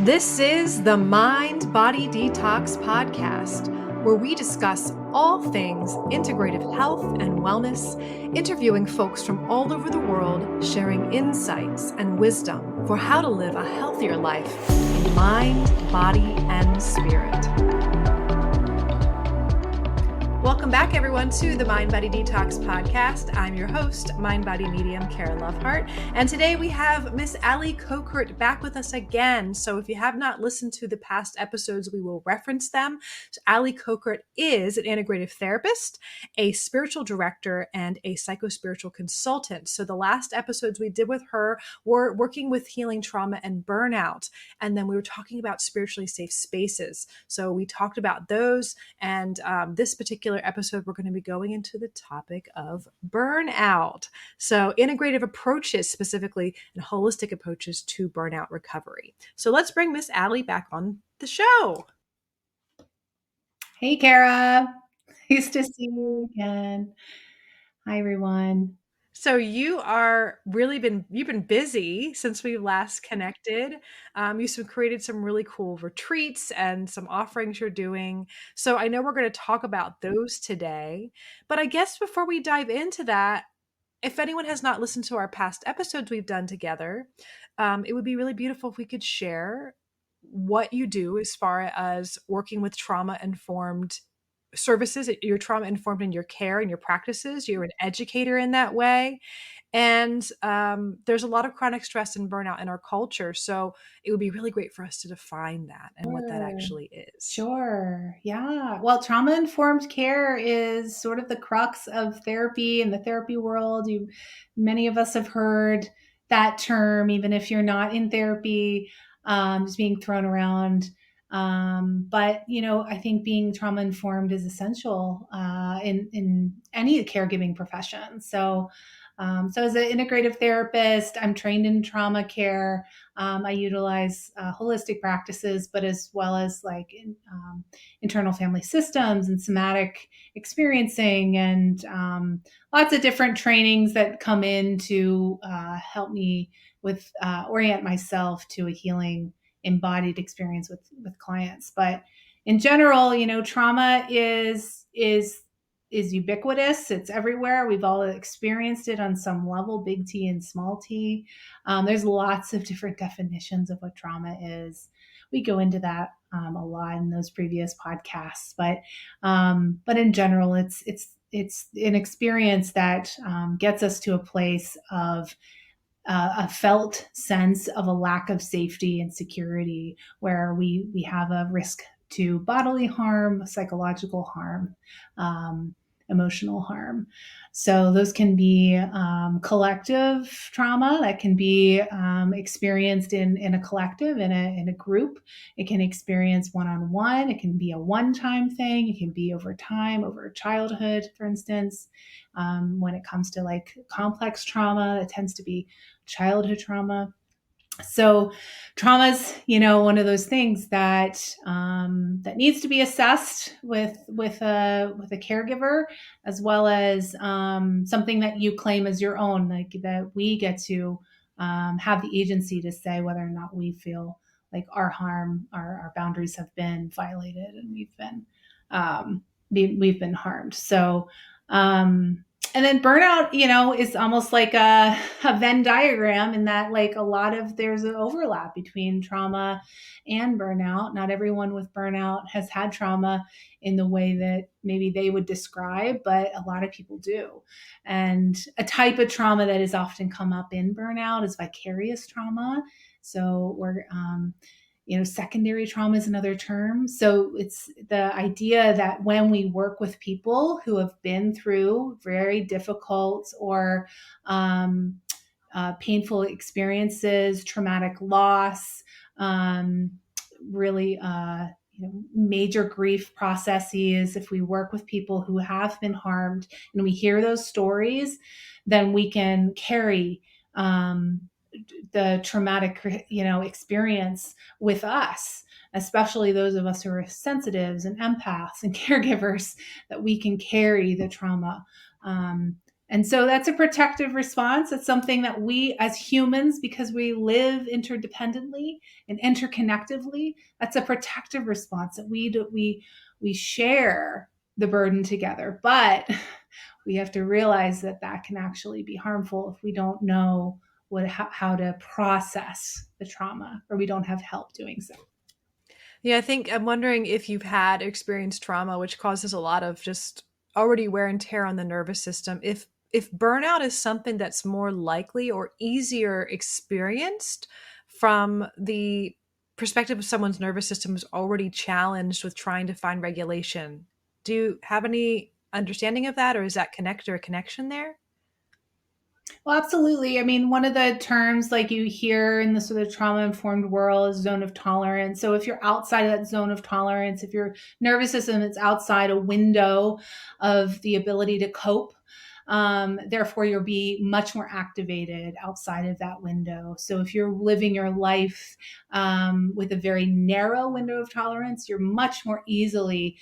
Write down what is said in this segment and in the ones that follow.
This is the Mind Body Detox podcast, where we discuss all things integrative health and wellness, interviewing folks from all over the world, sharing insights and wisdom for how to live a healthier life in mind, body, and spirit. Welcome back, everyone, to the Mind Body Detox podcast. I'm your host, Mind Body Medium Karen Lovehart, and today we have Miss Allie Kochert back with us again. So if you have not listened to the past episodes, we will reference them. So Allie Kochert is an integrative therapist, a spiritual director, and a psychospiritual consultant. So the last episodes we did with her were working with healing trauma and burnout, and then we were talking about spiritually safe spaces. So we talked about those, and this particular episode, we're going to be going into the topic of burnout. So integrative approaches specifically and holistic approaches to burnout recovery. So let's bring Miss Allie back on the show. Hey, Kara. Nice to see you again. Hi, everyone. So you've been busy since we last connected. You've created some really cool retreats and some offerings you're doing. So I know we're going to talk about those today, but I guess before we dive into that, if anyone has not listened to our past episodes we've done together, it would be really beautiful if we could share what you do as far as working with trauma-informed services. You're trauma-informed in your care and your practices. You're an educator in that way. And there's a lot of chronic stress and burnout in our culture. So it would be really great for us to define that and what that actually is. Sure. Yeah. Well, trauma-informed care is sort of the crux of therapy in the therapy world. Many of us have heard that term, even if you're not in therapy, is being thrown around. But I think being trauma-informed is essential in any caregiving profession. So as an integrative therapist, I'm trained in trauma care. I utilize holistic practices, but as well as internal family systems and somatic experiencing, and lots of different trainings that come in to help me with orient myself to a healing embodied experience with clients. But in general, trauma is ubiquitous. It's everywhere. We've all experienced it on some level, big T and small t. There's lots of different definitions of what trauma is. We go into that a lot in those previous podcasts, but in general, it's an experience that gets us to a place of a felt sense of a lack of safety and security, where we have a risk to bodily harm, psychological harm, emotional harm. So those can be collective trauma that can be experienced in a collective, in a group. It can experience one-on-one. It can be a one-time thing. It can be over time, over childhood, for instance. When it comes to complex trauma, it tends to be childhood trauma. So trauma's, one of those things that that needs to be assessed with a caregiver, as well as something that you claim as your own, that we get to have the agency to say whether or not we feel like our boundaries have been violated, and we've been harmed. So and then burnout, is almost like a Venn diagram, in that there's an overlap between trauma and burnout. Not everyone with burnout has had trauma in the way that maybe they would describe, but a lot of people do. And a type of trauma that has often come up in burnout is vicarious trauma. So secondary trauma is another term. So it's the idea that when we work with people who have been through very difficult or painful experiences, traumatic loss, really major grief processes, if we work with people who have been harmed and we hear those stories, then we can carry the traumatic, experience with us, especially those of us who are sensitives and empaths and caregivers, that we can carry the trauma. And so that's a protective response. It's something that we as humans, because we live interdependently and interconnectively, that's a protective response that we share the burden together. But we have to realize that that can actually be harmful if we don't know how to process the trauma, or we don't have help doing so. Yeah, I think I'm wondering if you've had experienced trauma, which causes a lot of just already wear and tear on the nervous system. If burnout is something that's more likely or easier experienced from the perspective of someone's nervous system is already challenged with trying to find regulation. Do you have any understanding of that, or is that a connection there? Well, absolutely. I mean, one of the terms like you hear in the sort of trauma informed world is zone of tolerance. So if you're outside of that zone of tolerance, if your nervous system is outside a window of the ability to cope, therefore you'll be much more activated outside of that window. So if you're living your life with a very narrow window of tolerance, you're much more easily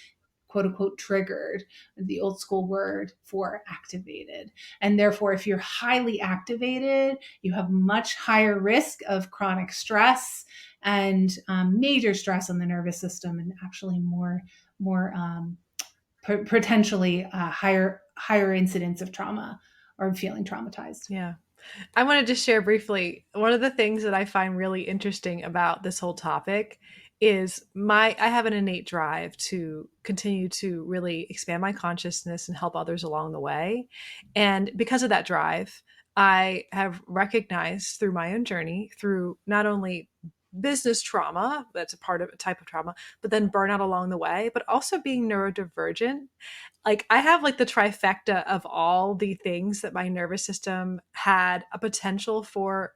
quote unquote triggered, the old school word for activated. And therefore, if you're highly activated, you have much higher risk of chronic stress and major stress on the nervous system, and actually more potentially higher incidence of trauma or feeling traumatized. Yeah. I wanted to share briefly one of the things that I find really interesting about this whole topic is I have an innate drive to continue to really expand my consciousness and help others along the way. And because of that drive, I have recognized through my own journey, through not only business trauma, that's a part of a type of trauma, but then burnout along the way, but also being neurodivergent. Like I have like the trifecta of all the things that my nervous system had a potential for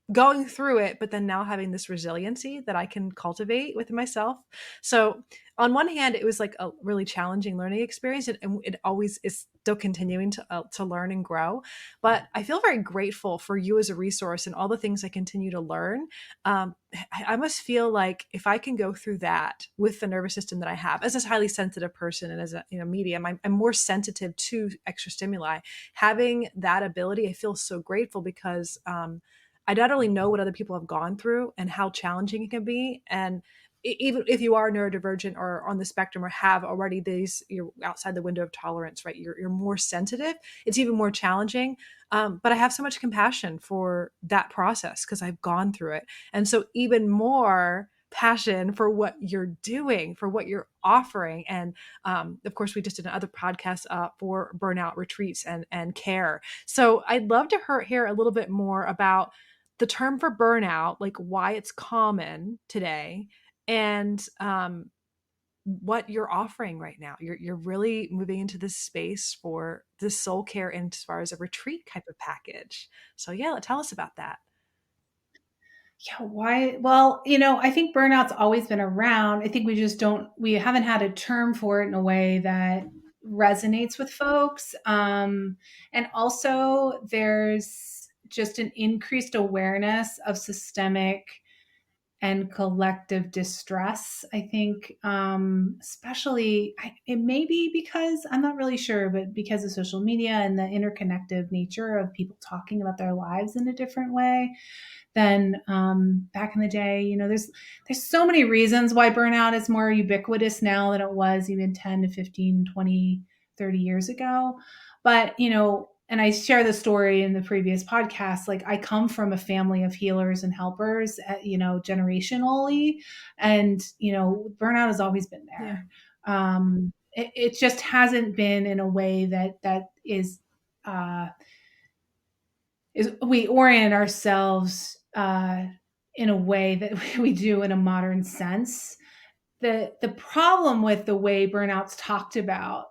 going through it, but then now having this resiliency that I can cultivate within myself. So on one hand, it was like a really challenging learning experience, and it always is still continuing to learn and grow. But I feel very grateful for you as a resource and all the things I continue to learn. I must feel like if I can go through that with the nervous system that I have, as a highly sensitive person and as a medium, I'm more sensitive to extra stimuli. Having that ability, I feel so grateful because I not only know what other people have gone through and how challenging it can be, and even if you are neurodivergent or on the spectrum or have already you're outside the window of tolerance, right? You're more sensitive. It's even more challenging. But I have so much compassion for that process because I've gone through it. And so even more passion for what you're doing, for what you're offering. And of course, we just did another podcast for burnout retreats and care. So I'd love to hear a little bit more about the term for burnout, like why it's common today, and what you're offering right now. You're really moving into this space for the soul care and as far as a retreat type of package. So yeah, tell us about that. Yeah, why? Well, I think burnout's always been around. I think we haven't had a term for it in a way that resonates with folks. And also, there's just an increased awareness of systemic and collective distress. I think, especially, it may be because I'm not really sure, but because of social media and the interconnected nature of people talking about their lives in a different way than back in the day. There's so many reasons why burnout is more ubiquitous now than it was even 10 to 15, 20, 30 years ago. But, and I share the story in the previous podcast, like I come from a family of healers and helpers, generationally. And, burnout has always been Yeah. there. It just hasn't been in a way that uh, is we orient ourselves in a way that we do in a modern sense. The problem with the way burnout's talked about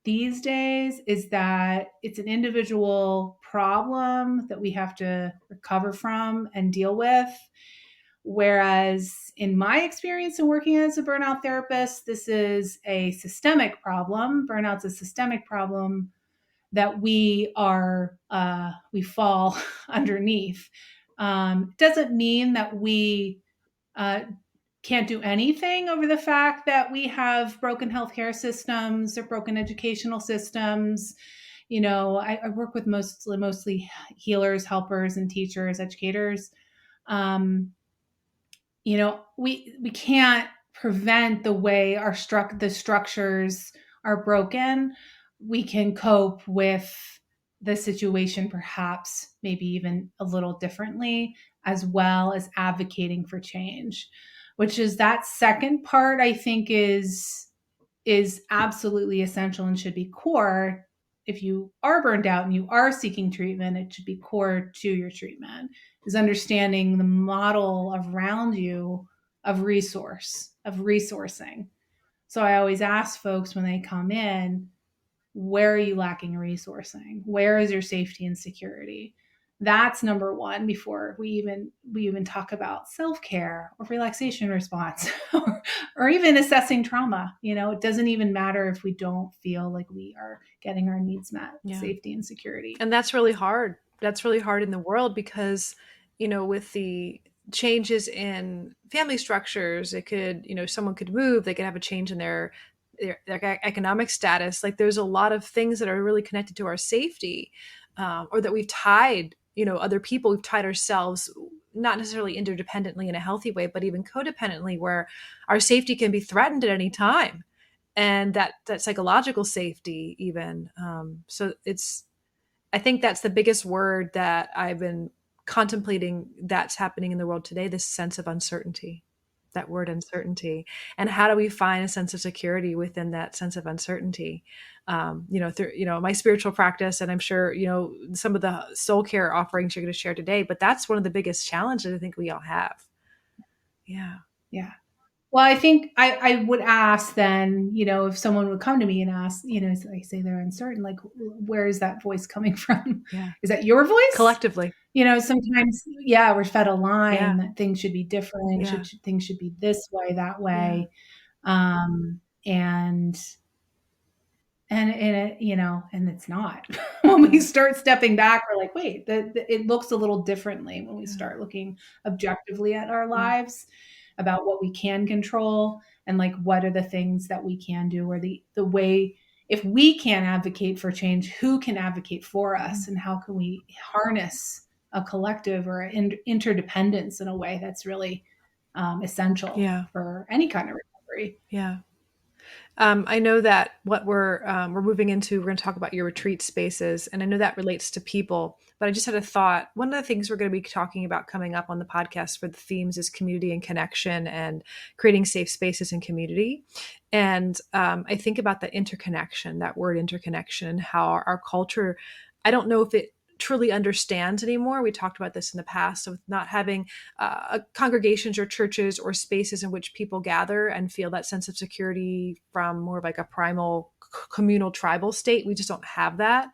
these days is that it's an individual problem that we have to recover from and deal with. Whereas in my experience in working as a burnout therapist, this is a systemic problem. Burnout's a systemic problem that we fall underneath. Doesn't mean that we uh, can't do anything over the fact that we have broken healthcare systems or broken educational systems. I work with mostly healers, helpers, and teachers, educators. Um, we can't prevent the way the structures are broken. We can cope with the situation perhaps maybe even a little differently, as well as advocating for change, which is that second part, I think, is absolutely essential and should be core. If you are burned out and you are seeking treatment, it should be core to your treatment, is understanding the model around you of resourcing. So I always ask folks when they come in, where are you lacking resourcing? Where is your safety and security? That's number one before we even talk about self-care or relaxation response or even assessing trauma. It doesn't even matter if we don't feel like we are getting our needs met, safety and security. And that's really hard. That's really hard in the world because, with the changes in family structures, it could, someone could move, they could have a change in their economic status. Like there's a lot of things that are really connected to our safety, or that we've tied, other people, we've tied ourselves, not necessarily interdependently in a healthy way, but even codependently, where our safety can be threatened at any time. And that psychological safety even. So I think that's the biggest word that I've been contemplating that's happening in the world today, this sense of uncertainty, that word uncertainty. And how do we find a sense of security within that sense of uncertainty? Through, my spiritual practice, and I'm sure, some of the soul care offerings you're going to share today, but that's one of the biggest challenges I think we all have. Yeah. Yeah. Well, I think I would ask then, if someone would come to me and ask, I say they're uncertain, like, where is that voice coming from? Yeah. Is that your voice? Collectively. Sometimes, we're fed a line that things should be different. Things should be this way, that way. And it's not. When we start stepping back, we're like, wait, it looks a little differently when we start looking objectively at our lives about what we can control and like what are the things that we can do, or the way, if we can't advocate for change, who can advocate for us, and how can we harness a collective or interdependence in a way that's really essential for any kind of recovery. Yeah. I know that what we're moving into, we're going to talk about your retreat spaces, and I know that relates to people, but I just had a thought. One of the things we're going to be talking about coming up on the podcast for the themes is community and connection and creating safe spaces and community. And I think about the interconnection, that word interconnection, and how our culture, I don't know if it truly understands anymore. We talked about this in the past, with not having congregations or churches or spaces in which people gather and feel that sense of security from more of like a primal communal tribal state. We just don't have that.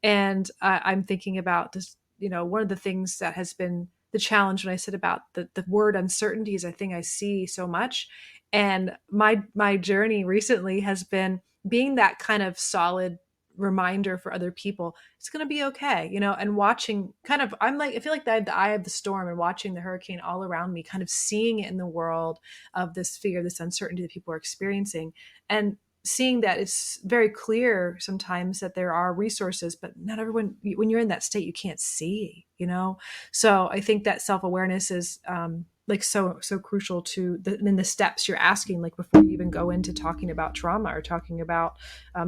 And I'm thinking about this, one of the things that has been the challenge when I said about the word uncertainty is a thing I see so much. And my journey recently has been being that kind of solid reminder for other people. It's going to be okay, and watching kind of, I feel like I have the eye of the storm and watching the hurricane all around me, kind of seeing it in the world of this fear, this uncertainty that people are experiencing, and seeing that it's very clear sometimes that there are resources, but not everyone, when you're in that state, you can't see, So I think that self-awareness is, like so crucial to the steps you're asking, like before you even go into talking about trauma or talking about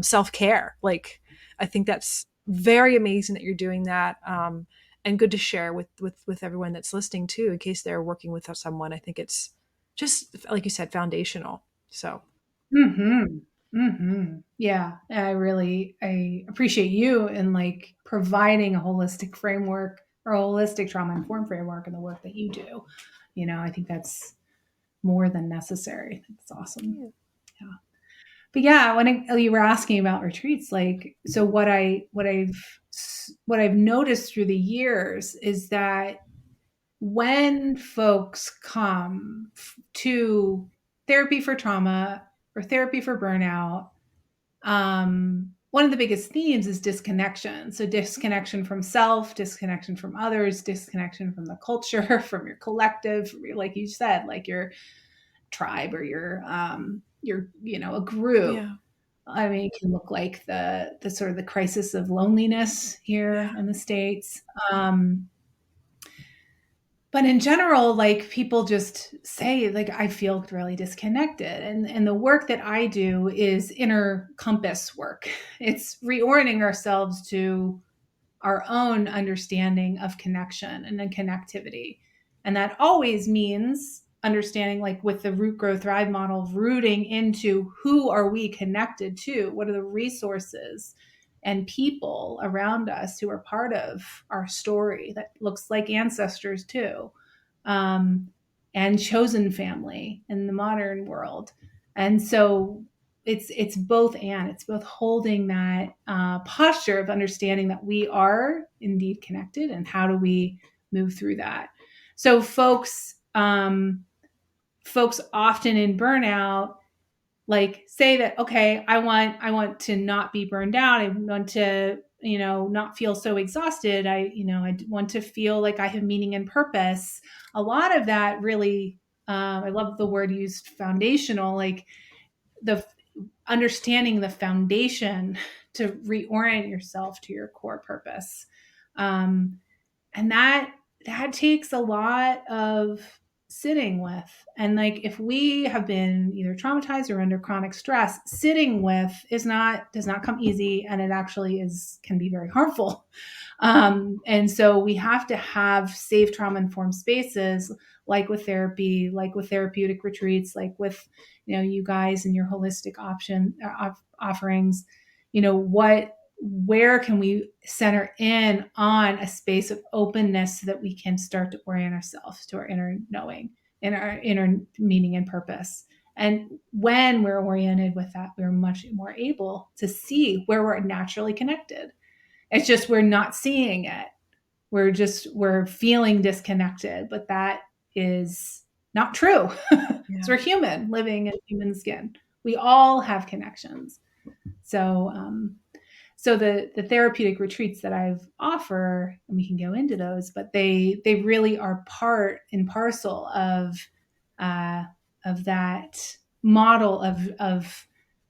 self-care. Like, I think that's very amazing that you're doing that, and good to share with everyone that's listening too, in case they're working with someone. I think it's just, like you said, foundational. So. Yeah, I appreciate you and like providing a holistic framework or a holistic trauma informed framework in the work that you do. I think that's more than necessary. That's awesome. Yeah. But yeah, when you were asking about retreats, like, so what I've noticed through the years is that when folks come to therapy for trauma or therapy for burnout, one of the biggest themes is disconnection. So disconnection from self, disconnection from others, disconnection from the culture, from your collective, like you said, like your tribe or your a group. Yeah. I mean, it can look like the sort of the crisis of loneliness here Yeah. in the States. But in general, like people just say, like, I feel really disconnected. And the work that I do is inner compass work. It's reorienting ourselves to our own understanding of connection and then connectivity. And that always means understanding, like with the root grow thrive model, rooting into who are we connected to? What are the resources and people around us who are part of our story that looks like ancestors too, um, and chosen family in the modern world. And so it's both, and it's both holding that posture of understanding that we are indeed connected, and how do we move through that. So folks often in burnout like say that, okay, I want to not be burned out, I want to not feel so exhausted, I want to feel like I have meaning and purpose. A lot of that really, I love the word used, foundational, like the understanding the foundation to reorient yourself to your core purpose. And that takes a lot of sitting with. And like if we have been either traumatized or under chronic stress, sitting with does not come easy, and it actually can be very harmful. And so we have to have safe trauma informed spaces, like with therapy, like with therapeutic retreats, like with you guys and your holistic offerings. Where can we center in on a space of openness so that we can start to orient ourselves to our inner knowing and our inner meaning and purpose. And when we're oriented with that, we're much more able to see where we're naturally connected. It's just we're not seeing it. We're feeling disconnected, but that is not true. Yeah. So we're human living in human skin. We all have connections. So the therapeutic retreats that I've offer, and we can go into those, but they really are part and parcel of that model of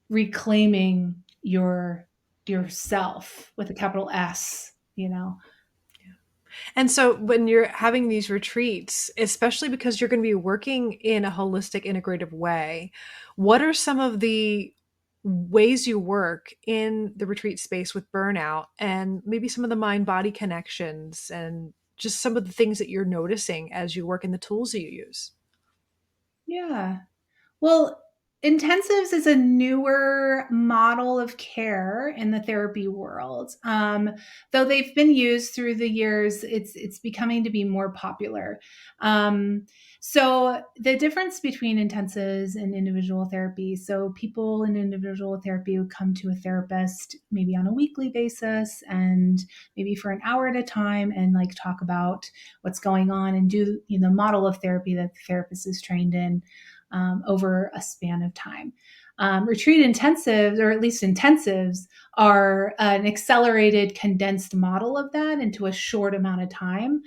reclaiming yourself with a capital S, And so when you're having these retreats, especially because you're going to be working in a holistic, integrative way, what are some of the ways you work in the retreat space with burnout, and maybe some of the mind body connections, and just some of the things that you're noticing as you work in the tools that you use? Yeah. Well, intensives is a newer model of care in the therapy world. Though they've been used through the years, it's becoming to be more popular. So the difference between intensives and individual therapy. So people in individual therapy would come to a therapist maybe on a weekly basis, and maybe for an hour at a time, and like talk about what's going on and do the model of therapy that the therapist is trained in. Over a span of time. Retreat intensives, or at least intensives, are an accelerated, condensed model of that into a short amount of time.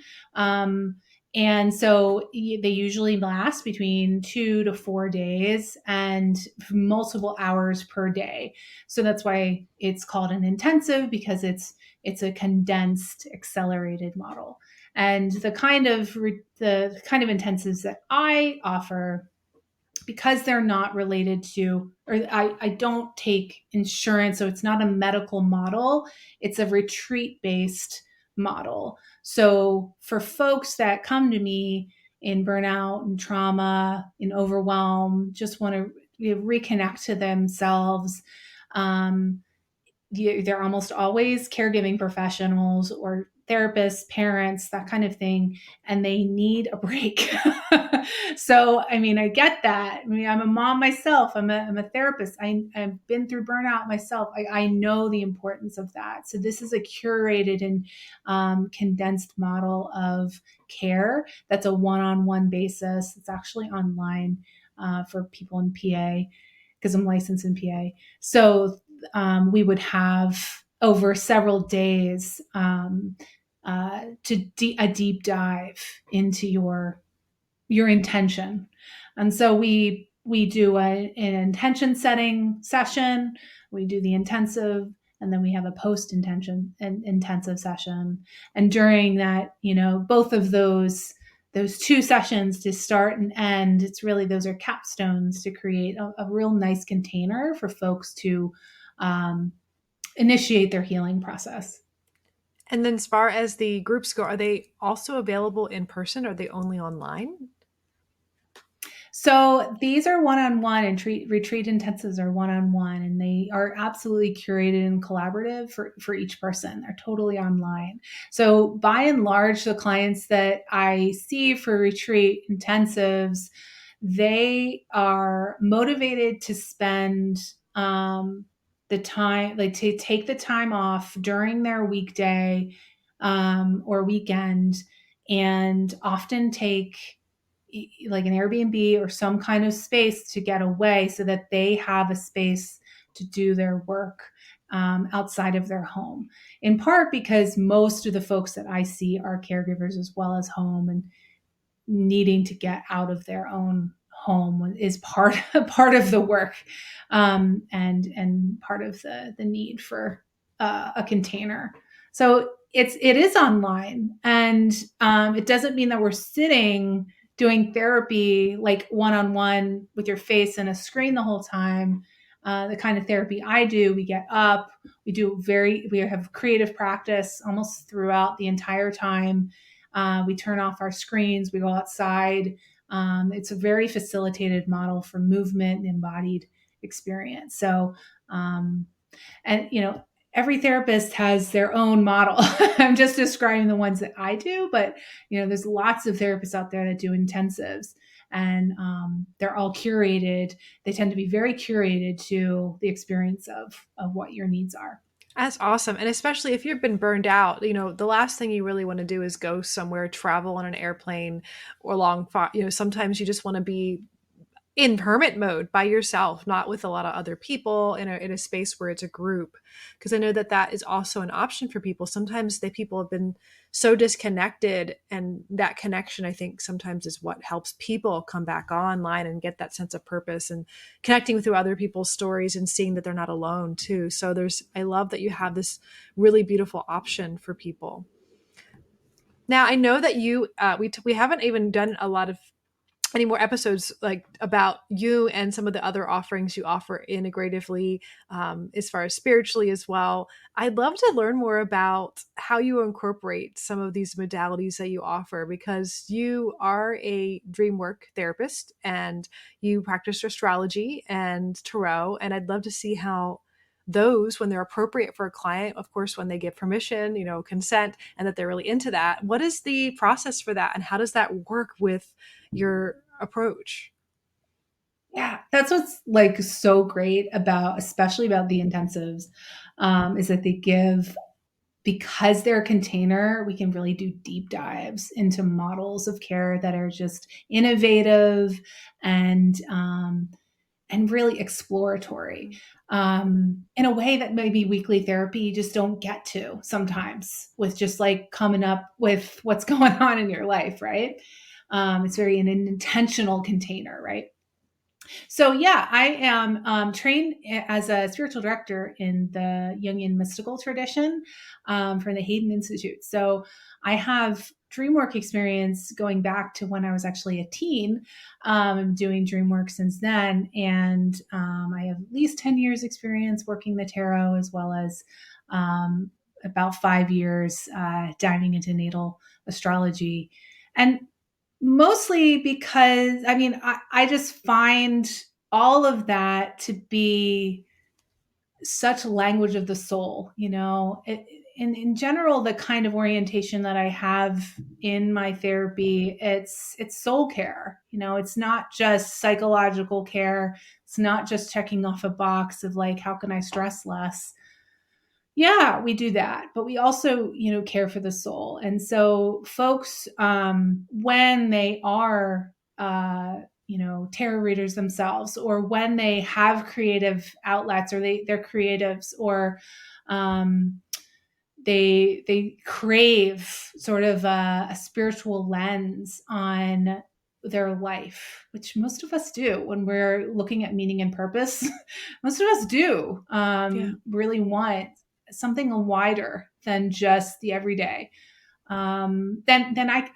And so they usually last between 2 to 4 days and multiple hours per day. So that's why it's called an intensive, because it's a condensed, accelerated model. And the kind of intensives that I offer, because they're not related to, or I don't take insurance, so it's not a medical model, it's a retreat based model. So for folks that come to me in burnout and trauma, in overwhelm, just want to reconnect to themselves, they're almost always caregiving professionals or therapists, parents, that kind of thing, and they need a break. So, I mean, I get that. I mean, I'm a mom myself. I'm a therapist. I've been through burnout myself. I know the importance of that. So this is a curated and condensed model of care that's a one-on-one basis. It's actually online for people in PA, because I'm licensed in PA. So we would have over several days a deep dive into your intention. And so we do an intention setting session, We do the intensive, and then we have a intensive session. And during that, both of those 2 sessions to start and end, it's really, those are capstones to create a real nice container for folks to initiate their healing process. And then as far as the groups go, are they also available in person or are they only online? So these are one-on-one, and retreat intensives are one-on-one, and they are absolutely curated and collaborative for each person. They're totally online. So by and large, the clients that I see for retreat intensives, they are motivated to spend the time, like to take the time off during their weekday or weekend, and often take like an Airbnb or some kind of space to get away so that they have a space to do their work outside of their home. In part because most of the folks that I see are caregivers as well as home, and needing to get out of their own home is part of the work, and part of the need for a container. So it is online, and it doesn't mean that we're sitting doing therapy like one-on-one with your face in a screen the whole time. The kind of therapy I do, we get up, we have creative practice almost throughout the entire time. We turn off our screens, we go outside. It's a very facilitated model for movement and embodied experience. So, and every therapist has their own model. I'm just describing the ones that I do, but there's lots of therapists out there that do intensives, and they're all curated. They tend to be very curated to the experience of what your needs are. That's awesome. And especially if you've been burned out, the last thing you really want to do is go somewhere, travel on an airplane or long, sometimes you just want to be in hermit mode by yourself, not with a lot of other people in a space where it's a group. Because I know that is also an option for people. Sometimes people have been so disconnected, and that connection, I think, sometimes is what helps people come back online and get that sense of purpose, and connecting through other people's stories and seeing that they're not alone too. So I love that you have this really beautiful option for people. Now, I know that we haven't even done a lot of any more episodes like about you and some of the other offerings you offer integratively, as far as spiritually as well. I'd love to learn more about how you incorporate some of these modalities that you offer, because you are a dream work therapist and you practice astrology and tarot. And I'd love to see how those, when they're appropriate for a client, of course, when they give permission, consent, and that they're really into that, what is the process for that? And how does that work with your approach? Yeah, that's what's like so great especially about the intensives, is that they give, because they're a container, we can really do deep dives into models of care that are just innovative and really exploratory, in a way that maybe weekly therapy you just don't get to sometimes, with just like coming up with what's going on in your life, right? It's very an intentional container, right? So yeah, I am trained as a spiritual director in the Jungian mystical tradition, from the Hayden Institute. So I have dream work experience going back to when I was actually a teen. I'm doing dream work since then, and I have at least 10 years experience working the tarot, as well as about 5 years diving into natal astrology. And mostly because, I just find all of that to be such language of the soul. In general, the kind of orientation that I have in my therapy, it's soul care. It's not just psychological care. It's not just checking off a box of like, how can I stress less? Yeah, we do that, but we also, care for the soul. And so folks, when they are, tarot readers themselves, or when they have creative outlets, or they're creatives, or they crave sort of a spiritual lens on their life, which most of us do when we're looking at meaning and purpose. Most of us do really want something wider than just the everyday. Then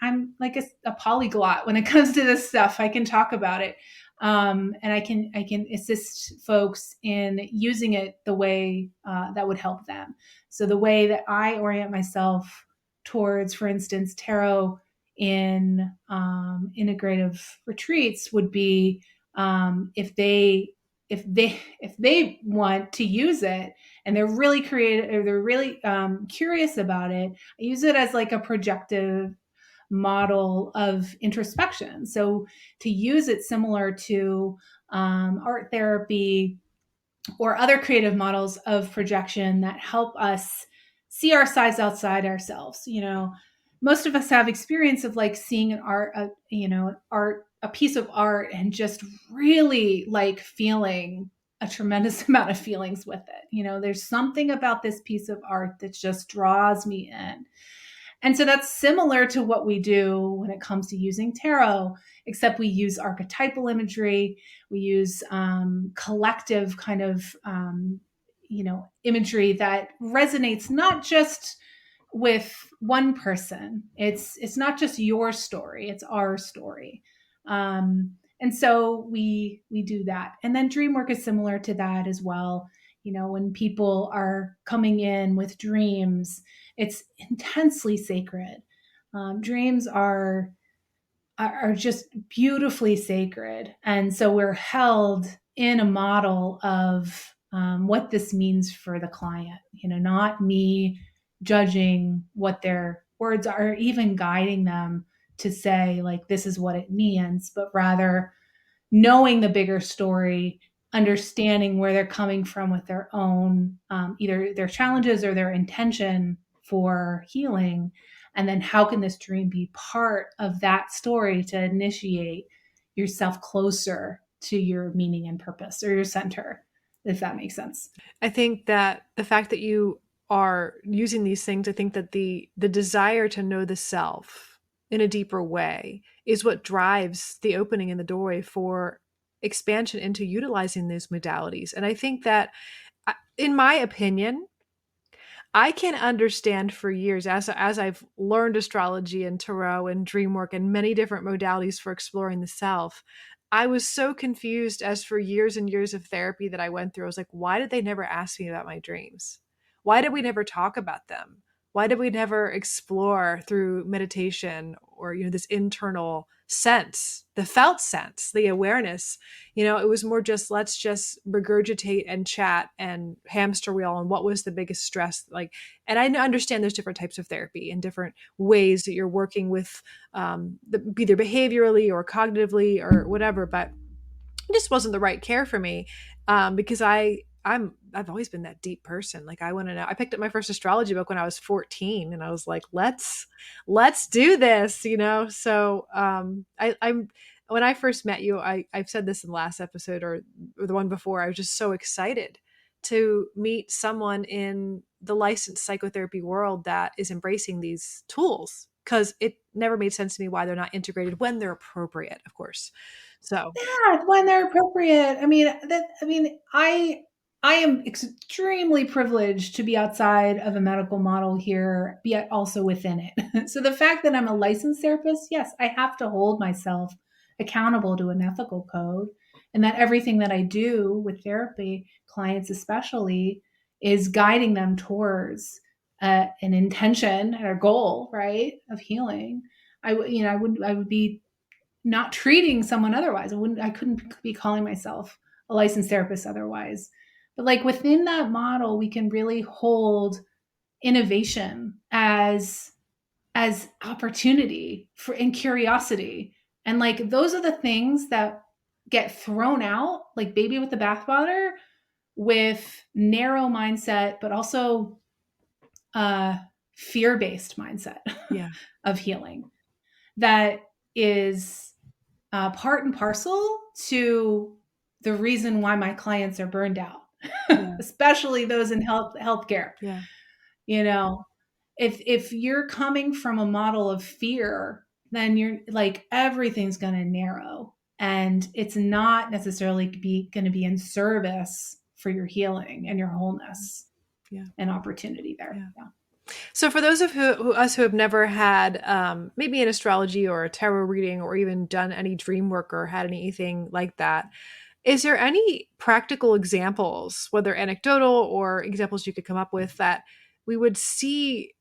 I'm like a polyglot when it comes to this stuff. I can talk about it. And I can assist folks in using it the way that would help them. So the way that I orient myself towards, for instance, tarot in integrative retreats would be if they want to use it and they're really creative or they're really curious about it, I use it as like a projective model of introspection. So to use it similar to art therapy or other creative models of projection that help us see our sides outside ourselves. Most of us have experience of like seeing an art, a piece of art and just really like feeling a tremendous amount of feelings with it. There's something about this piece of art that just draws me in. And so that's similar to what we do when it comes to using tarot, except we use archetypal imagery. We use collective kind of, imagery that resonates not just with one person. It's not just your story; it's our story. And so we do that. And then dream work is similar to that as well. When people are coming in with dreams, it's intensely sacred. Dreams are just beautifully sacred, and so we're held in a model of what this means for the client. Not me judging what their words are, even guiding them to say like this is what it means, but rather knowing the bigger story, understanding where they're coming from with their own either their challenges or their intention for healing, and then how can this dream be part of that story to initiate yourself closer to your meaning and purpose or your center, if that makes sense. I think that the fact that you are using these things, I think that the desire to know the self in a deeper way is what drives the opening in the doorway for expansion into utilizing these modalities. And I think that, in my opinion, I can understand for years as I've learned astrology and tarot and dream work and many different modalities for exploring the self. I was so confused as for years and years of therapy that I went through. I was like, why did they never ask me about my dreams? Why did we never talk about them? Why did we never explore through meditation or, this internal sense, the felt sense, the awareness? It was more just, let's just regurgitate and chat and hamster wheel on what was the biggest stress. And I understand there's different types of therapy and different ways that you're working with either behaviorally or cognitively or whatever, but it just wasn't the right care for me because I've always been that deep person. Like I want to know. I picked up my first astrology book when I was 14, and I was like, let's do this, So I'm when I first met you, I've said this in the last episode or the one before. I was just so excited to meet someone in the licensed psychotherapy world that is embracing these tools, because it never made sense to me why they're not integrated when they're appropriate, of course. So Yeah, when they're appropriate. I am extremely privileged to be outside of a medical model here, yet also within it. So the fact that I'm a licensed therapist, yes, I have to hold myself accountable to an ethical code, and that everything that I do with therapy clients, especially, is guiding them towards an intention or goal, right, of healing. I would be not treating someone otherwise. I couldn't be calling myself a licensed therapist otherwise. But like within that model, we can really hold innovation as opportunity for and curiosity. And like those are the things that get thrown out like baby with the bathwater with narrow mindset, but also fear-based mindset of healing that is part and parcel to the reason why my clients are burned out, especially those in healthcare. Yeah. If you're coming from a model of fear, then you're like, everything's going to narrow, and it's not necessarily going to be in service for your healing and your wholeness and opportunity there. Yeah. So for those of us who have never had maybe an astrology or a tarot reading or even done any dream work or had anything like that, is there any practical examples, whether anecdotal or examples you could come up with, that we would see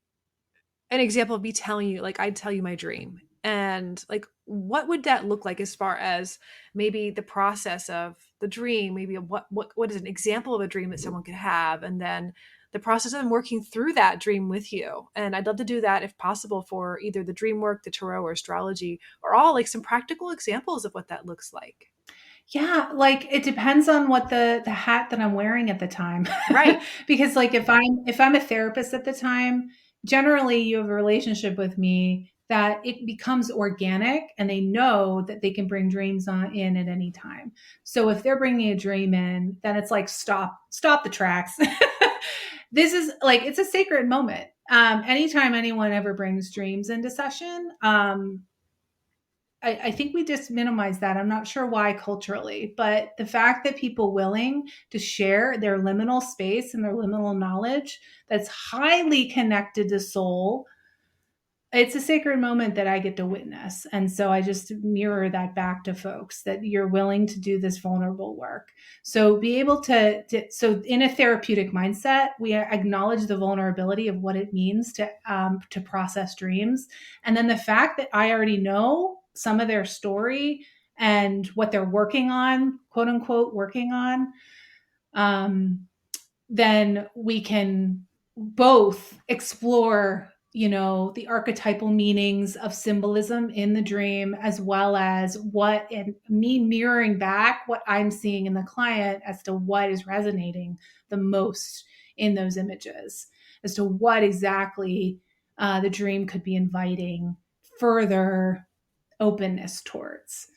an example of me telling you, like I'd tell you my dream, and like what would that look like as far as maybe the process of the dream, maybe what is an example of a dream that someone could have, and then the process of them working through that dream with you. And I'd love to do that if possible for either the dream work, the tarot, or astrology, or all like some practical examples of what that looks like. Yeah, like it depends on what the hat that I'm wearing at the time. Right. Because like if I'm a therapist at the time, generally you have a relationship with me that it becomes organic, and they know that they can bring dreams in at any time. So if they're bringing a dream in, then it's like stop the tracks. This is like, it's a sacred moment. Anytime anyone ever brings dreams into session, I think we just minimize that. I'm not sure why culturally, but the fact that people willing to share their liminal space and their liminal knowledge that's highly connected to soul, it's a sacred moment that I get to witness. And so I just mirror that back to folks, that you're willing to do this vulnerable work. So be able so in a therapeutic mindset, we acknowledge the vulnerability of what it means to process dreams. And then the fact that I already know some of their story and what they're working on, quote unquote, working on, then we can both explore, the archetypal meanings of symbolism in the dream, as well as and me mirroring back what I'm seeing in the client as to what is resonating the most in those images, as to what exactly the dream could be inviting further openness towards.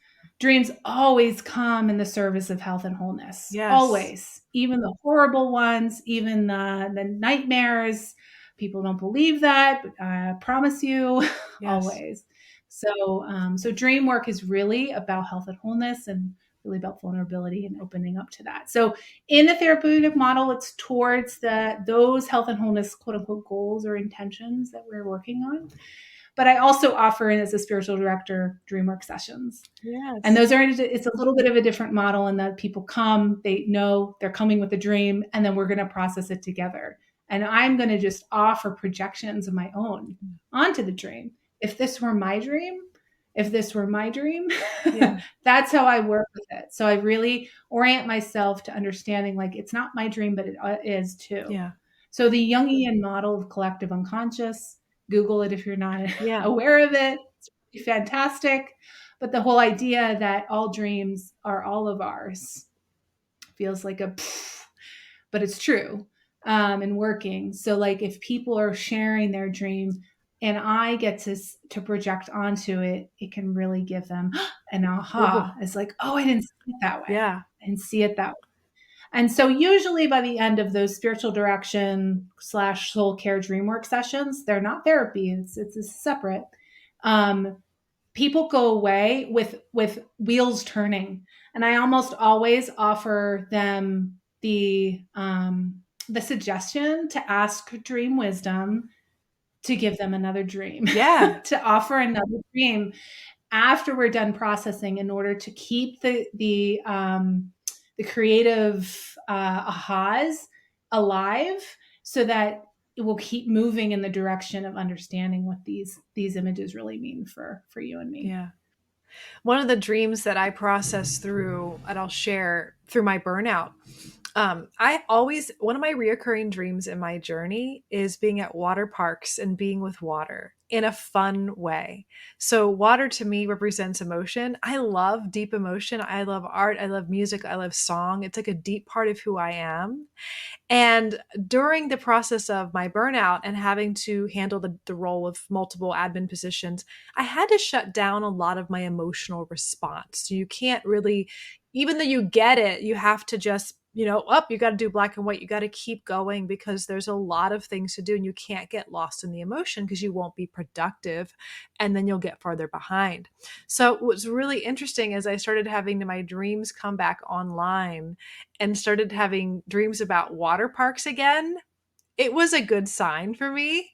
Dreams always come in the service of health and wholeness. Yes. Always. Even the horrible ones, even the nightmares. People don't believe that, but I promise you, always. So dream work is really about health and wholeness, and really about vulnerability and opening up to that. So in the therapeutic model, it's towards those health and wholeness, quote unquote, goals or intentions that we're working on. But I also offer, as a spiritual director, dream work sessions. Yes. And it's a little bit of a different model in that people come, they know they're coming with a dream, and then we're going to process it together. And I'm going to just offer projections of my own onto the dream. If this were my dream, yeah. That's how I work with it. So I really orient myself to understanding, like, it's not my dream, but it is too. Yeah. So the Jungian model of collective unconscious, Google it if you're not aware of it. It's really fantastic. But the whole idea that all dreams are all of ours feels like but it's true, and working. So like if people are sharing their dream and I get to project onto it, it can really give them an aha. It's like, oh, I didn't see it that way. Yeah. I didn't see it that way. And so usually by the end of those spiritual direction / soul care dream work sessions, they're not therapy. It's separate. People go away with wheels turning. And I almost always offer them the suggestion to ask dream wisdom to give them another dream. Yeah. To offer another dream after we're done processing, in order to keep the creative ahas alive, so that it will keep moving in the direction of understanding what these images really mean for you and me. Yeah. One of the dreams that I process through, and I'll share through my burnout, one of my reoccurring dreams in my journey is being at water parks and being with water in a fun way. So water to me represents emotion. I love deep emotion. I love art. I love music. I love song. It's like a deep part of who I am. And during the process of my burnout and having to handle the role of multiple admin positions, I had to shut down a lot of my emotional response. You can't really, even though you get it, you have to just up, you got to do black and white. You got to keep going because there's a lot of things to do and you can't get lost in the emotion because you won't be productive and then you'll get farther behind. So what's really interesting is I started having my dreams come back online and started having dreams about water parks again. It was a good sign for me.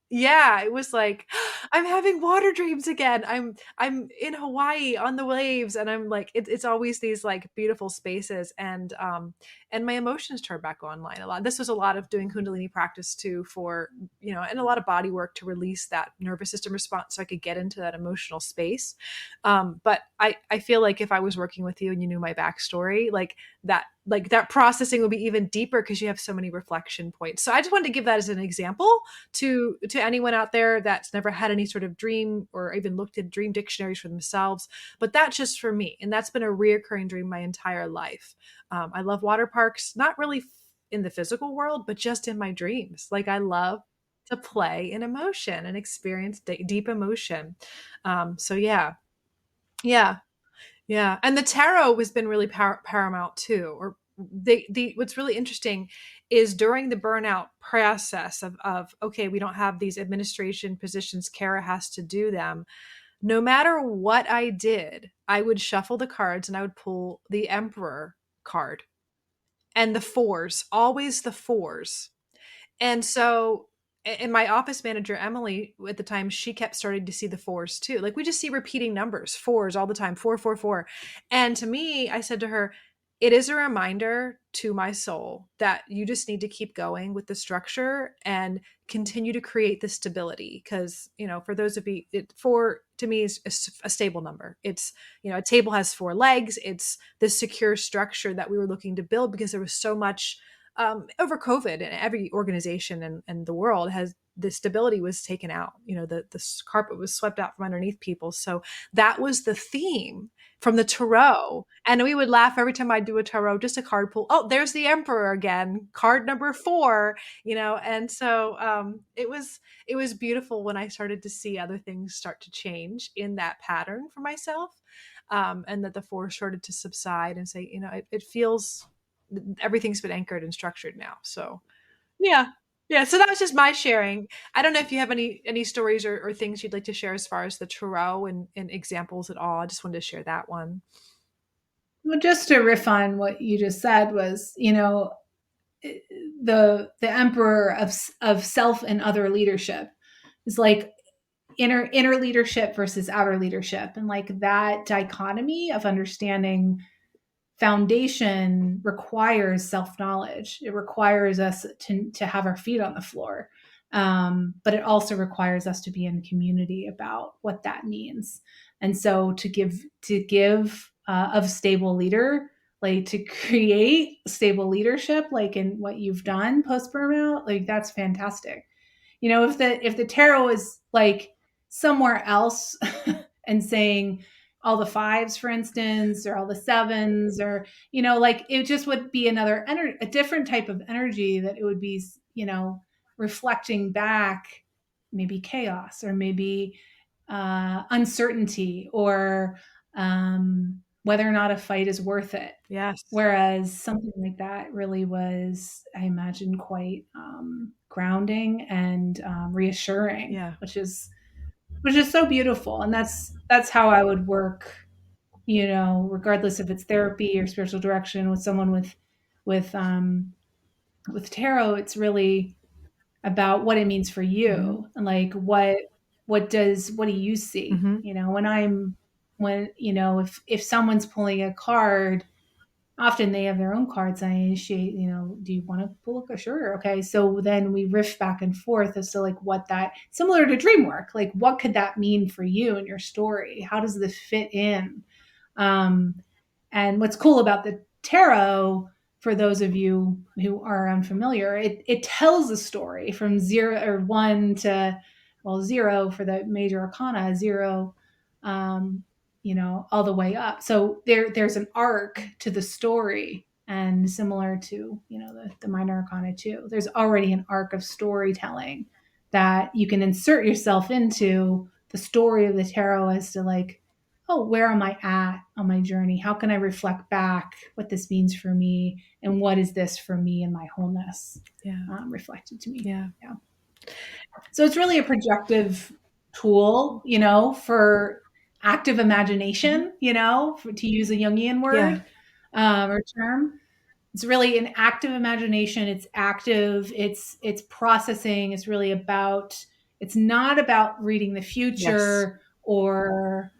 Yeah, it was like I'm having water dreams again. I'm in Hawaii on the waves, and I'm like it's always these like beautiful spaces, and my emotions turn back online a lot. This was a lot of doing Kundalini practice too, for and a lot of body work to release that nervous system response, so I could get into that emotional space. But I feel like if I was working with you and you knew my backstory, like that processing will be even deeper because you have so many reflection points. So I just wanted to give that as an example to anyone out there that's never had any sort of dream or even looked at dream dictionaries for themselves. But that's just for me, and that's been a reoccurring dream my entire life. I love water parks, not really in the physical world, but just in my dreams. Like I love to play in emotion and experience deep emotion. So yeah, yeah. Yeah, and the tarot has been really paramount too. Or the what's really interesting is during the burnout process of okay, we don't have these administration positions, Kara has to do them. No matter what I did, I would shuffle the cards and I would pull the Emperor card and the fours, always the fours. And so, and my office manager, Emily, at the time, she kept starting to see the fours too. Like we just see repeating numbers, fours all the time, 444. And to me, I said to her, it is a reminder to my soul that you just need to keep going with the structure and continue to create the stability. Because, for those of you, four to me is a stable number. It's, a table has four legs. It's the secure structure that we were looking to build because there was so much over COVID, and every organization and the world has the stability was taken out. The carpet was swept out from underneath people. So that was the theme from the tarot. And we would laugh every time I do a tarot, just a card pull. Oh, there's the Emperor again, card number 4, And so it was beautiful when I started to see other things start to change in that pattern for myself. And that the 4 started to subside and say, it feels everything's been anchored and structured now. So yeah. Yeah. So that was just my sharing. I don't know if you have any stories or things you'd like to share as far as the tarot and examples at all. I just wanted to share that one. Well, just to riff on what you just said was, the emperor of self and other leadership is like inner leadership versus outer leadership, and like that dichotomy of understanding foundation requires self-knowledge. It requires us to have our feet on the floor. But it also requires us to be in community about what that means. And so to give of stable leader, like to create stable leadership, like in what you've done post burnout, like that's fantastic. If the tarot is like somewhere else and saying all the 5s, for instance, or all the 7s, or like it just would be a different type of energy that it would be, reflecting back maybe chaos or maybe uncertainty, or whether or not a fight is worth it. Yes. Whereas something like that really was, I imagine, quite grounding and reassuring, Yeah. which is so beautiful. And that's how I would work, regardless if it's therapy or spiritual direction with someone with tarot. It's really about what it means for you, Mm-hmm. and like what do you see? Mm-hmm. If someone's pulling a card, often they have their own cards. I initiate, do you want to pull a sure? Okay. So then we riff back and forth as to like what that, similar to dream work, like what could that mean for you and your story? How does this fit in? Um, and what's cool about the tarot, for those of you who are unfamiliar, it tells a story from 0 or 1 to, well, 0 for the major arcana, 0, all the way up. So there's an arc to the story, and similar to, the minor arcana too. There's already an arc of storytelling that you can insert yourself into the story of the tarot as to like, oh, where am I at on my journey? How can I reflect back what this means for me? And what is this for me and my wholeness reflected to me? Yeah. Yeah. So it's really a projective tool, for active imagination, to use a Jungian Yeah. word or term. It's really an active imagination. It's active. It's processing. It's really about. It's not about reading the Yes. future, or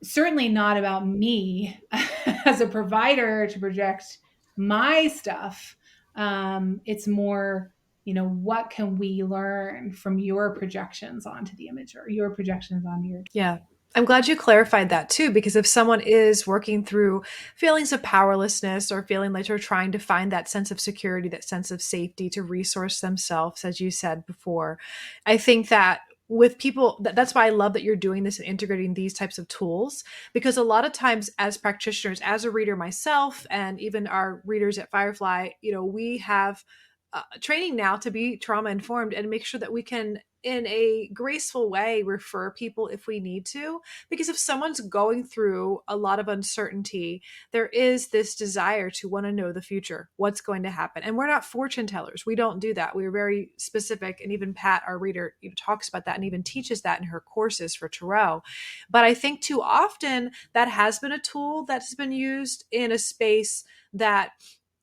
certainly not about me as a provider to project my stuff. It's more, what can we learn from your projections onto the image, or your projections onto your. Yeah. I'm glad you clarified that too, because if someone is working through feelings of powerlessness or feeling like they're trying to find that sense of security, that sense of safety to resource themselves, as you said before, I think that with people, that's why I love that you're doing this and integrating these types of tools, because a lot of times as practitioners, as a reader myself, and even our readers at Firefly, we have training now to be trauma informed and make sure that we can in a graceful way refer people if we need to, because if someone's going through a lot of uncertainty, there is this desire to want to know the future, what's going to happen. And we're not fortune tellers, we don't do that. We're very specific, and even Pat, our reader, talks about that and even teaches that in her courses for tarot. But I think too often that has been a tool that's been used in a space that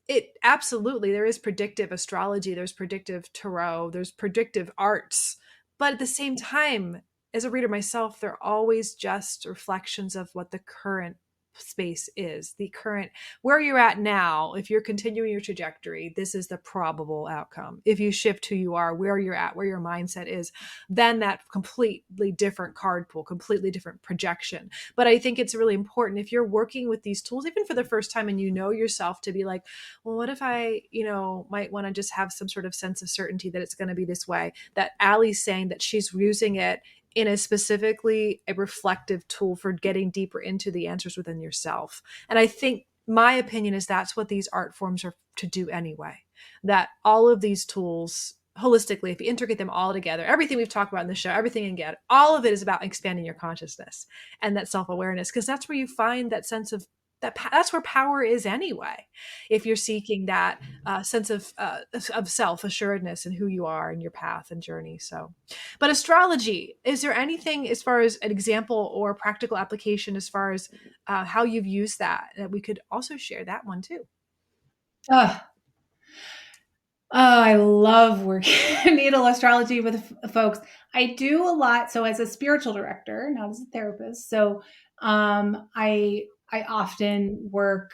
it absolutely, there is predictive astrology, there's predictive tarot, there's predictive arts, but at the same time, as a reader myself, they're always just reflections of what the current space is, the current where you're at now. If you're continuing your trajectory, this is the probable outcome. If you shift who you are, where you're at, where your mindset is, then that completely different card pool, completely different projection. But I think it's really important if you're working with these tools, even for the first time, and you know yourself to be like, well, what if I, might want to just have some sort of sense of certainty that it's going to be this way, that Allie's saying that she's using it in a specifically a reflective tool for getting deeper into the answers within yourself. And I think my opinion is that's what these art forms are to do anyway, that all of these tools holistically, if you integrate them all together, everything we've talked about in the show, everything you get, all of it is about expanding your consciousness and that self-awareness, because that's where you find that sense of that's where power is anyway. If you're seeking that sense of self-assuredness and who you are and your path and journey. So, but astrology, is there anything as far as an example or practical application as far as how you've used that we could also share that one too? Oh, I love working needle astrology with folks. I do a lot. So as a spiritual director, not as a therapist. So I often work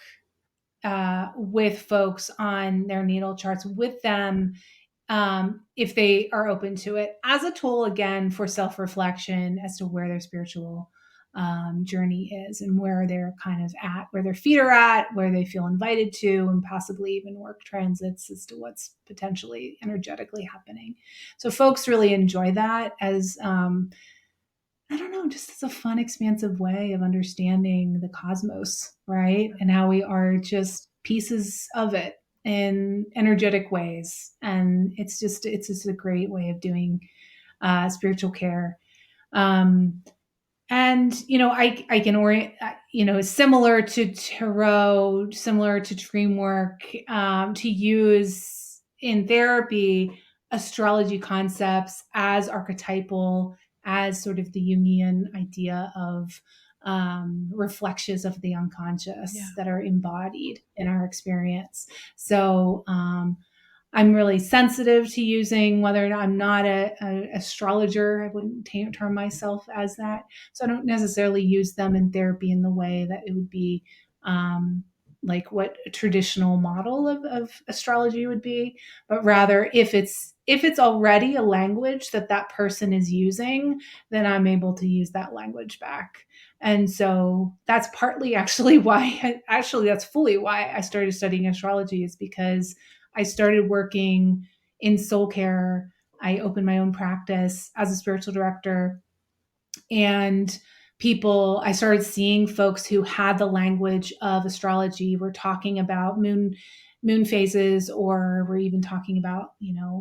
with folks on their natal charts with them, if they are open to it, as a tool, again, for self-reflection as to where their spiritual journey is, and where they're kind of at, where their feet are at, where they feel invited to, and possibly even work transits as to what's potentially energetically happening. So folks really enjoy that as, I don't know, just as a fun, expansive way of understanding the cosmos, right? And how we are just pieces of it in energetic ways. And it's just a great way of doing spiritual care. Um, and, I can orient, similar to tarot, similar to dream work, to use in therapy astrology concepts as archetypal, as sort of the Jungian idea of reflections of the unconscious that are embodied in our experience. So, I'm really sensitive to using, whether or not I'm not a astrologer. I wouldn't term myself as that. So I don't necessarily use them in therapy in the way that it would be like what a traditional model of astrology would be, but rather if it's already a language that person is using, then I'm able to use that language back. And so that's partly that's fully why I started studying astrology, is because I started working in soul care. I opened my own practice as a spiritual director, and I started seeing folks who had the language of astrology were talking about moon moon phases, or we're even talking about,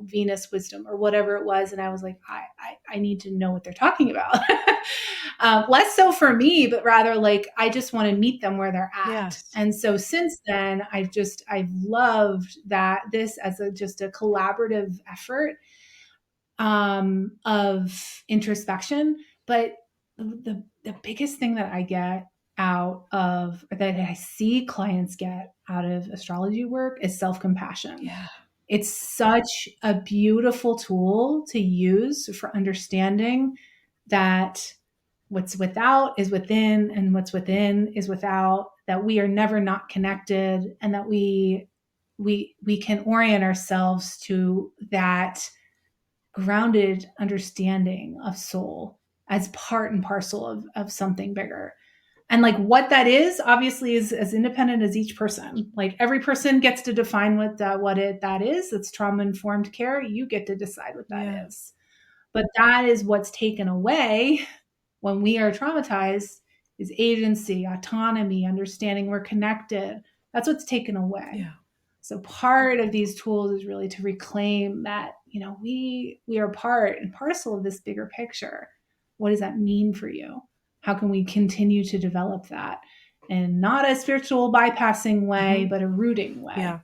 Venus wisdom or whatever it was. And I was like, I need to know what they're talking about. Less so for me, but rather like, I just want to meet them where they're at. Yes. And so since then, I've loved that this as just a collaborative effort of introspection. But the biggest thing that I get out of, that I see clients get out of astrology work, is self-compassion. Yeah. It's such a beautiful tool to use for understanding that what's without is within, and what's within is without, that we are never not connected, and that we can orient ourselves to that grounded understanding of soul as part and parcel of something bigger. And like what that is, obviously, is as independent as each person. Like every person gets to define that is. It's trauma informed care. You get to decide what that is. But that is what's taken away when we are traumatized, is agency, autonomy, understanding we're connected. That's what's taken away. Yeah. So part of these tools is really to reclaim that, we are part and parcel of this bigger picture. What does that mean for you? How can we continue to develop that? And not a spiritual bypassing way, but a rooting way. Yeah.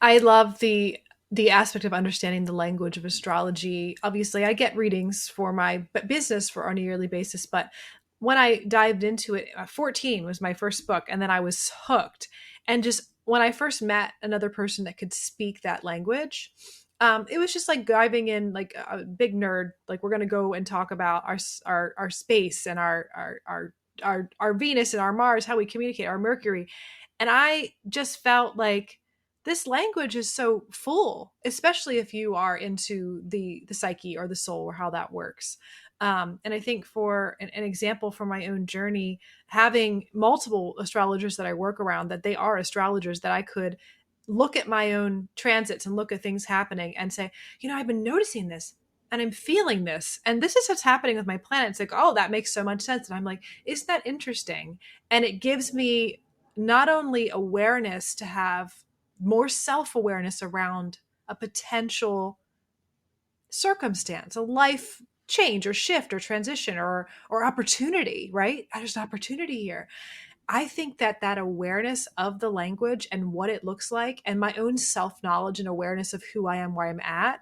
I love the aspect of understanding the language of astrology. Obviously, I get readings for my business on a yearly basis, but when I dived into it, 14 was my first book, and then I was hooked. And just when I first met another person that could speak that language, it was just like diving in like a big nerd. Like, we're going to go and talk about our space and our Venus and our Mars, how we communicate, our Mercury. And I just felt like this language is so full, especially if you are into the psyche or the soul or how that works. And I think for an example from my own journey, having multiple astrologers that I work around, that they are astrologers, that I could look at my own transits and look at things happening and say, I've been noticing this and I'm feeling this, and this is what's happening with my planet. It's like, oh, that makes so much sense. And I'm like, isn't that interesting? And it gives me not only awareness to have more self-awareness around a potential circumstance, a life change or shift or transition or opportunity, right? There's an opportunity here. I think that awareness of the language and what it looks like, and my own self-knowledge and awareness of who I am, where I'm at,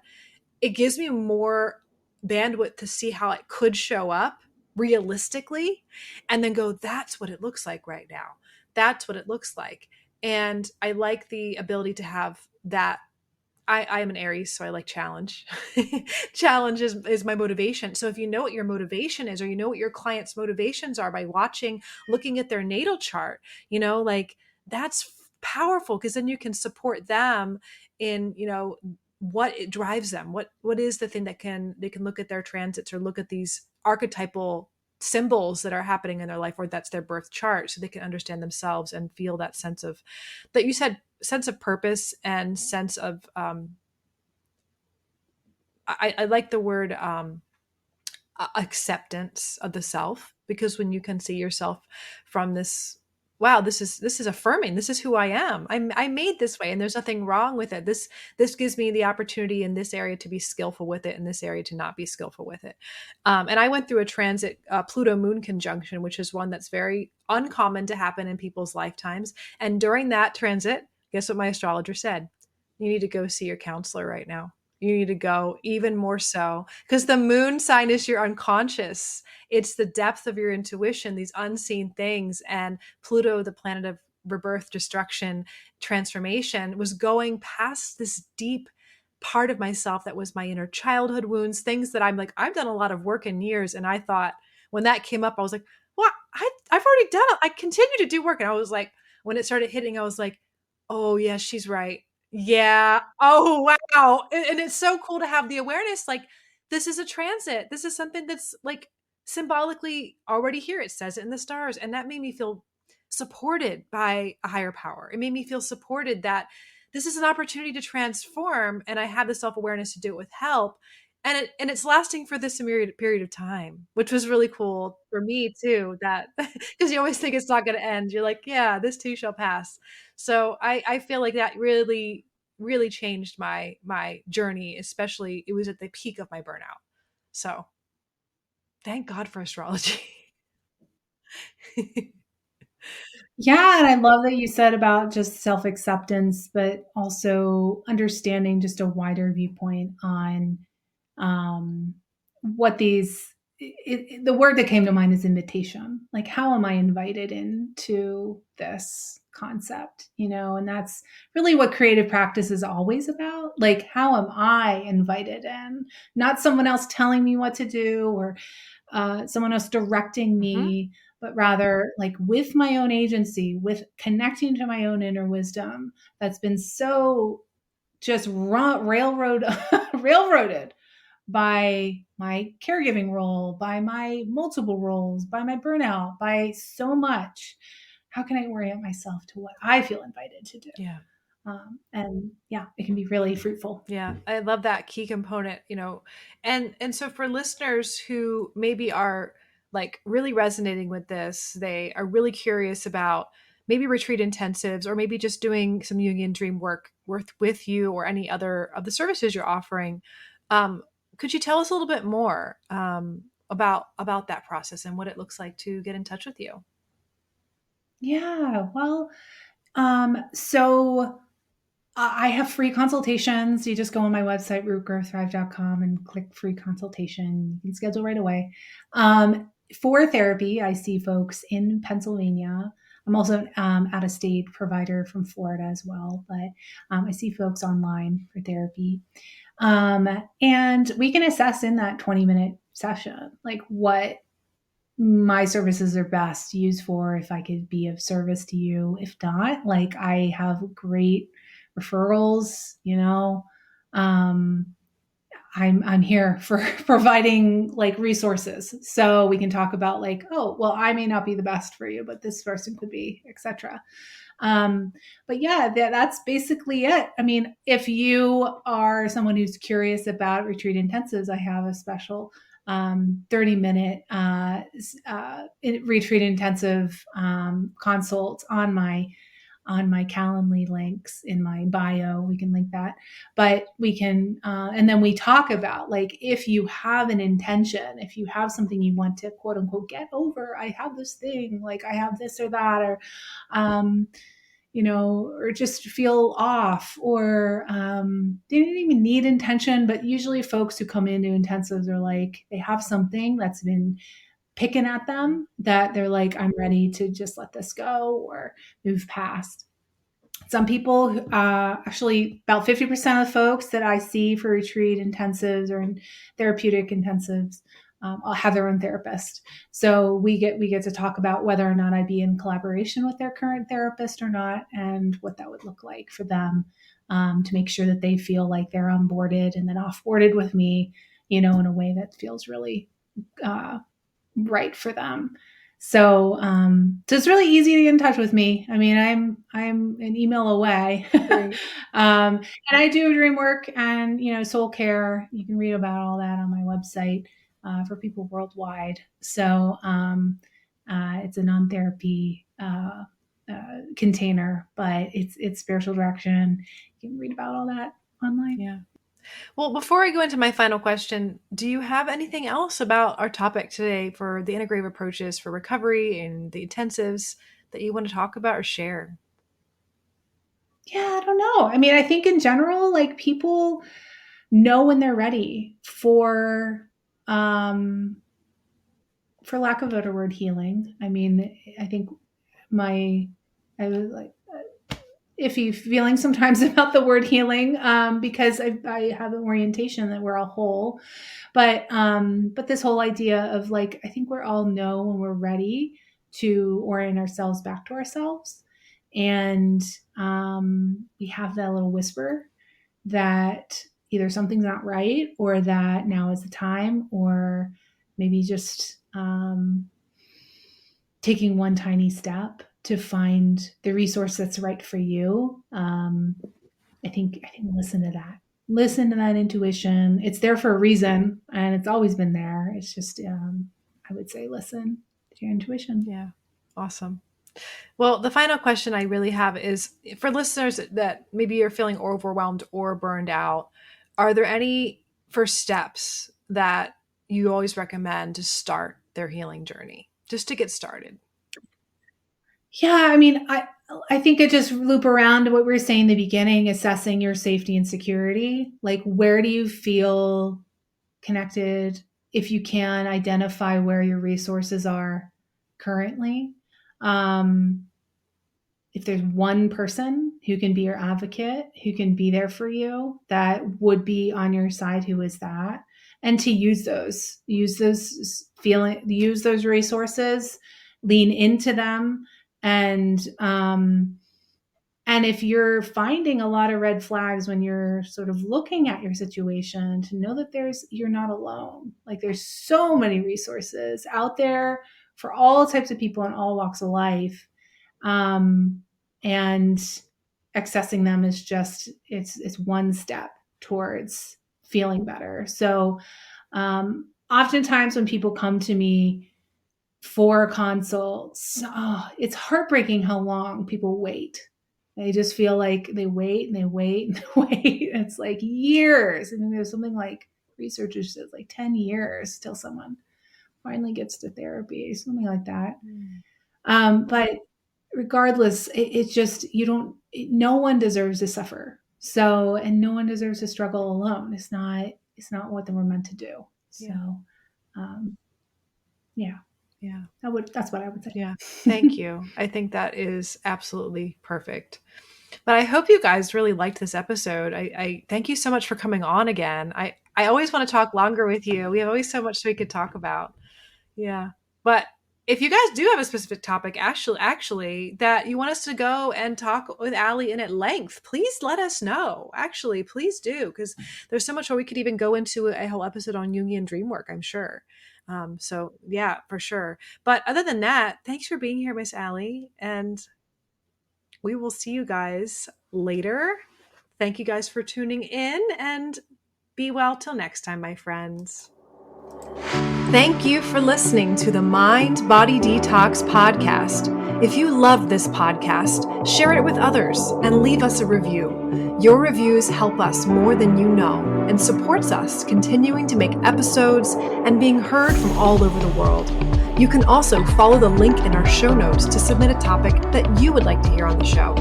it gives me more bandwidth to see how it could show up realistically, and then go, that's what it looks like right now. That's what it looks like. And I like the ability to have that. I am an Aries, so I like challenge. Challenge is my motivation. So if you know what your motivation is, or you know what your client's motivations are by looking at their natal chart, like, that's powerful, because then you can support them in, what it drives them. What is the thing that they can look at their transits or look at these archetypal symbols that are happening in their life, or that's their birth chart, so they can understand themselves and feel that sense of, that you said, sense of purpose and sense of I like the word acceptance of the self, because when you can see yourself from this, wow, this is affirming, this is who I am, I'm made this way, and there's nothing wrong with it. This gives me the opportunity in this area to be skillful with it, in this area to not be skillful with it. And I went through a transit, Pluto moon conjunction, which is one that's very uncommon to happen in people's lifetimes. And during that transit, guess what my astrologer said? You need to go see your counselor right now. You need to go even more so, because the moon sign is your unconscious. It's the depth of your intuition, these unseen things. And Pluto, the planet of rebirth, destruction, transformation, was going past this deep part of myself that was my inner childhood wounds, things that I'm like, I've done a lot of work in years. And I thought, when that came up, I was like, well, I've already done it. I continue to do work. And I was like, when it started hitting, I was like, oh yeah, she's right. Yeah. Oh, wow. And it's so cool to have the awareness, like, this is a transit. This is something that's like symbolically already here. It says it in the stars. And that made me feel supported by a higher power. It made me feel supported that this is an opportunity to transform. And I have the self-awareness to do it with help. and it's lasting for this period of time, which was really cool for me too, that because you always think it's not going to end. You're like, yeah, this too shall pass. So I feel like that really changed my journey, especially it was at the peak of my burnout. So thank God for astrology. Yeah, and I love that you said about just self-acceptance, but also understanding just a wider viewpoint on um, what the word that came to mind is invitation. Like, how am I invited into this concept? And that's really what creative practice is always about. Like, how am I invited in? Not someone else telling me what to do, or someone else directing Hmm. me, but rather like with my own agency, with connecting to my own inner wisdom that's been so just railroaded by my caregiving role, by my multiple roles, by my burnout, by so much. How can I orient myself to what I feel invited to do? Yeah. And yeah, it can be really fruitful. Yeah, I love that key component, and so for listeners who maybe are like really resonating with this, they are really curious about maybe retreat intensives or maybe just doing some Jungian dream work with you or any other of the services you're offering. Um, could you tell us a little bit more about that process and what it looks like to get in touch with you? Yeah, well, so I have free consultations. You just go on my website, rootgrowththrive.com, and click free consultation. You can schedule right away. For therapy, I see folks in Pennsylvania. I'm also out of state provider from Florida as well, but I see folks online for therapy. And we can assess in that 20-minute session, like what my services are best used for, if I could be of service to you. If not, like, I have great referrals, I'm here for providing like resources, so we can talk about like, oh, well, I may not be the best for you, but this person could be, etc. um, but yeah, that's basically it. I mean, if you are someone who's curious about retreat intensives, I have a special 30-minute retreat intensive consult on my Calendly links in my bio. We can link that, but we can, and then we talk about like, if you have an intention, if you have something you want to quote unquote get over, I have this thing, like I have this or that, or, um, or just feel off, or they didn't even need intention. But usually folks who come into intensives are like, they have something that's been picking at them that they're like, I'm ready to just let this go or move past. Some people, actually, about 50% of the folks that I see for retreat intensives or in therapeutic intensives, I'll have their own therapist. So we get to talk about whether or not I'd be in collaboration with their current therapist or not, and what that would look like for them, to make sure that they feel like they're onboarded and then offboarded with me, in a way that feels really uh, right for them. So it's really easy to get in touch with me. I mean, I'm an email away. And I do dream work and soul care. You can read about all that on my website, for people worldwide. So it's a non-therapy container, but it's spiritual direction. You can read about all that online. Yeah. Well, before I go into my final question, do you have anything else about our topic today for the integrative approaches for recovery and the intensives that you want to talk about or share? Yeah, I don't know. I mean, I think in general, like, people know when they're ready um for lack of a better word, healing. I mean, I think my I was like iffy feeling sometimes about the word healing, because I have an orientation that we're all whole, but this whole idea of like, I think we all know when we're ready to orient ourselves back to ourselves, and we have that little whisper that either something's not right, or that now is the time, or maybe just taking one tiny step to find the resource that's right for you. I think listen to that. listen to that intuition. It's there for a reason, and it's always been there. It's just, I would say, listen to your intuition. Yeah. Awesome. Well, the final question I really have is for listeners that maybe you're feeling overwhelmed or burned out, are there any first steps that you always recommend to start their healing journey, just to get started? Yeah, I mean, I think it just loop around to what we were saying in the beginning, assessing your safety and security. Like, where do you feel connected? If you can identify where your resources are currently. If there's one person who can be your advocate, who can be there for you, that would be on your side, who is that? And to use those resources, lean into them. And if you're finding a lot of red flags when you're sort of looking at your situation, to know that you're not alone. Like, there's so many resources out there for all types of people in all walks of life. And accessing them is just, it's one step towards feeling better. So, oftentimes when people come to me for consults, it's heartbreaking how long people wait. They just feel like they wait and they wait and they wait. It's like years. I mean, there's something like researchers says like 10 years till someone finally gets to therapy, something like that. But regardless, it's just, no one deserves to suffer. So, and no one deserves to struggle alone. It's not what we're meant to do. So, yeah. That's what I would say. Yeah. Thank you. I think that is absolutely perfect. But I hope you guys really liked this episode. I thank you so much for coming on again. I always want to talk longer with you. We have always so much we could talk about. Yeah. But if you guys do have a specific topic, actually, that you want us to go and talk with Allie in at length, please let us know. Actually, please do, because there's so much more. We could even go into a whole episode on Jungian dream work, I'm sure. So yeah, for sure. But other than that, thanks for being here, Miss Allie. And we will see you guys later. Thank you guys for tuning in, and be well till next time, my friends. Thank you for listening to the Mind Body Detox podcast. If you love this podcast, share it with others and leave us a review. Your reviews help us more than you know and supports us continuing to make episodes and being heard from all over the world. You can also follow the link in our show notes to submit a topic that you would like to hear on the show.